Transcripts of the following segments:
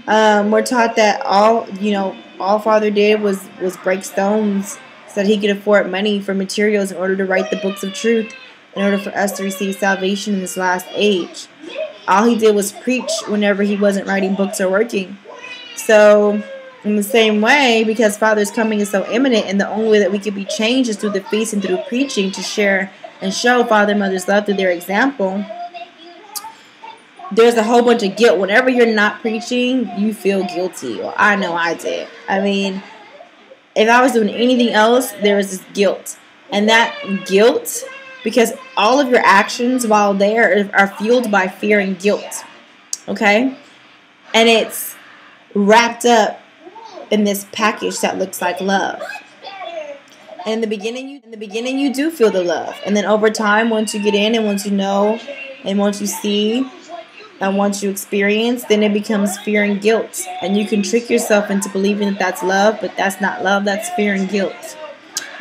We're taught that all Father did was break stones so that he could afford money for materials in order to write the books of truth, in order for us to receive salvation in this last age. All he did was preach whenever he wasn't writing books or working. So, in the same way, because Father's coming is so imminent, and the only way that we can be changed is through the feast and through preaching to share and show Father and Mother's love through their example. There's a whole bunch of guilt. Whenever you're not preaching, you feel guilty. Well, I know I did. I mean, if I was doing anything else, there was this guilt. And that guilt, because all of your actions while there are fueled by fear and guilt. Okay? And it's wrapped up in this package that looks like love. And in the beginning you do feel the love. And then over time, once you get in and once you know and once you see and once you experience, then it becomes fear and guilt. And you can trick yourself into believing that that's love, but that's not love, that's fear and guilt.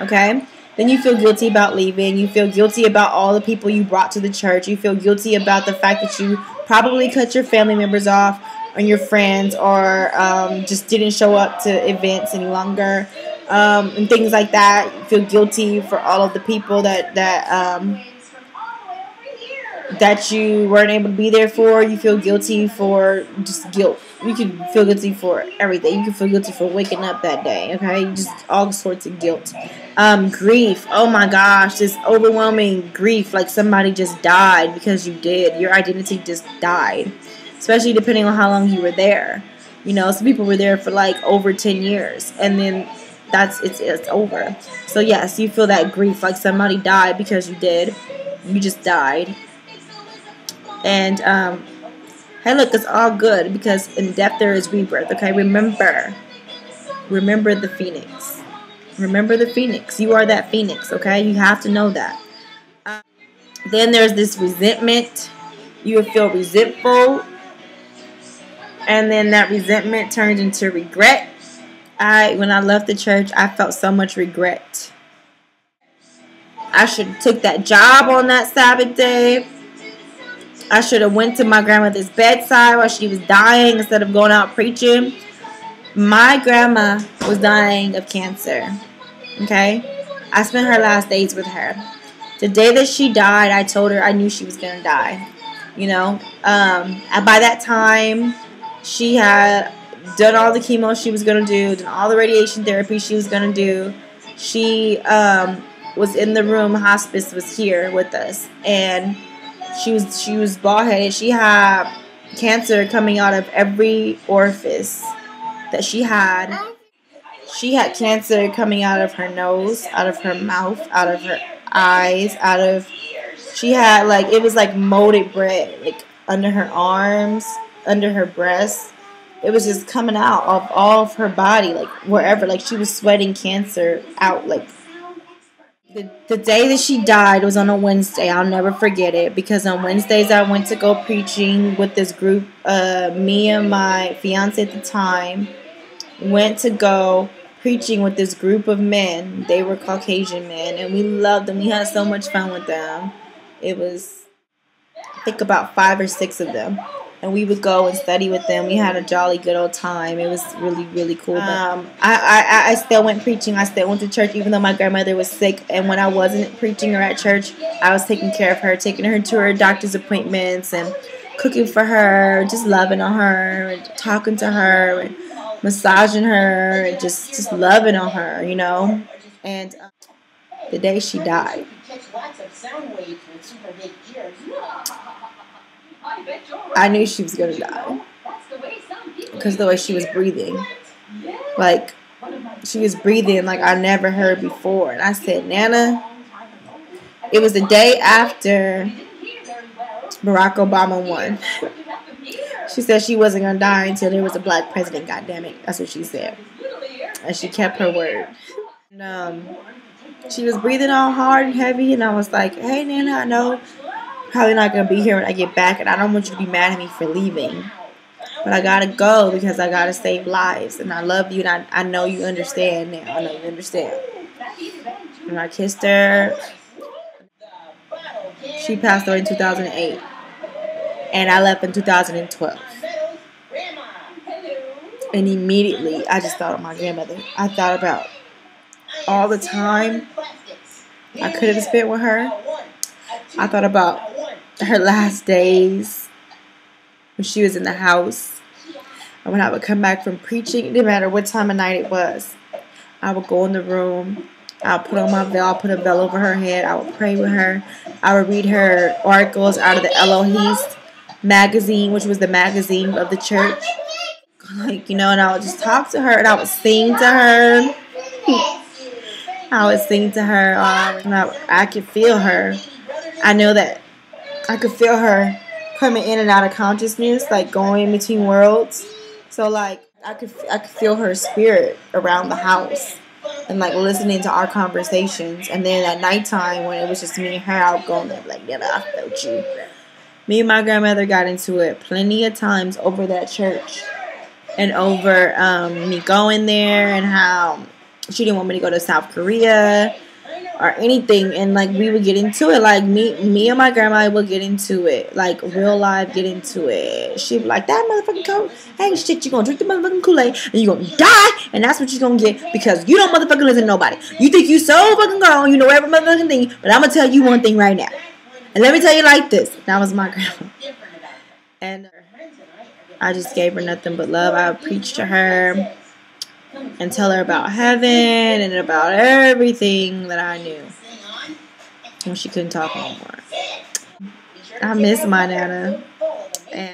Okay? Then you feel guilty about leaving. You feel guilty about all the people you brought to the church. You feel guilty about the fact that you probably cut your family members off or your friends, or just didn't show up to events any longer, and things like that. You feel guilty for all of the people that you weren't able to be there for. You feel guilty for just guilt. You can feel guilty for everything. You can feel guilty for waking up that day. Okay, just all sorts of guilt. Grief. Oh my gosh, this overwhelming grief, like somebody just died because you did. Your identity just died. Especially depending on how long you were there. You know, some people were there for like over 10 years. And then it's over. So yes, you feel that grief, like somebody died because you did. You just died. And hey, look, it's all good because in death there is rebirth. Okay, remember the phoenix. Remember the phoenix. You are that phoenix. Okay, you have to know that. Then there's this resentment. You will feel resentful, and then that resentment turns into regret. When I left the church, I felt so much regret. I should have took that job on that Sabbath day. I should have went to my grandmother's bedside while she was dying instead of going out preaching. My grandma was dying of cancer. Okay? I spent her last days with her. The day that she died, I told her I knew she was going to die. You know? And by that time, she had done all the chemo she was going to do, done all the radiation therapy she was going to do. She was in the room. Hospice was here with us. And she was bald-headed. She had cancer coming out of every orifice that she had. She had cancer coming out of her nose, out of her mouth, out of her eyes, she had it was like molded bread, like under her arms, under her breasts. It was just coming out of all of her body, like wherever, like she was sweating cancer out, like. The day that she died was on a Wednesday. I'll never forget it because on Wednesdays I went to go preaching with this group. Me and my fiance at the time went to go preaching with this group of men. They were Caucasian men, and we loved them. We had so much fun with them. It was, I think, about 5 or 6 of them. And we would go and study with them. We had a jolly good old time. It was really, really cool. I still went preaching. I still went to church even though my grandmother was sick. And when I wasn't preaching or at church, I was taking care of her, taking her to her doctor's appointments and cooking for her, just loving on her, and talking to her, and massaging her, and just loving on her, you know. And the day she died, I knew she was going to die because the way she was breathing, like she was breathing like I never heard before. And I said, Nana, it was the day after Barack Obama won. She said she wasn't going to die until there was a black president, goddammit. That's what she said. And she kept her word. And, she was breathing all hard and heavy, and I was like, hey, Nana, I know probably not going to be here when I get back, and I don't want you to be mad at me for leaving. But I got to go because I got to save lives, and I love you, and I know you understand now. I know you understand. And I kissed her. She passed away in 2008, and I left in 2012. And immediately, I just thought of my grandmother. I thought about all the time I could have spent with her. I thought about her last days when she was in the house. And when I would come back from preaching, it didn't matter what time of night it was, I would go in the room. I would put on my veil. I put a veil over her head. I would pray with her. I would read her articles out of the Elohist magazine, which was the magazine of the church. Like, and I would just talk to her, and I would sing to her. I would sing to her. And I could feel her. I know that I could feel her coming in and out of consciousness, like going in between worlds. So, like, I could feel her spirit around the house and, like, listening to our conversations. And then at nighttime, when it was just me and her, I would go in there like, yeah, I felt you. Me and my grandmother got into it plenty of times over that church and over me going there, and how she didn't want me to go to South Korea or anything, and like we would get into it, like me and my grandma would get into it, like real life, get into it. She'd be like, that motherfucking coat ain't shit, you gonna drink the motherfucking Kool-Aid and you gonna die, and that's what you gonna get because you don't motherfucking listen to nobody. You think you so fucking grown, you know every motherfucking thing, but I'm gonna tell you one thing right now, and let me tell you like this. That was my grandma, and I just gave her nothing but love. I would preach to her and tell her about heaven and about everything that I knew when she couldn't talk no more. I miss my Nana. And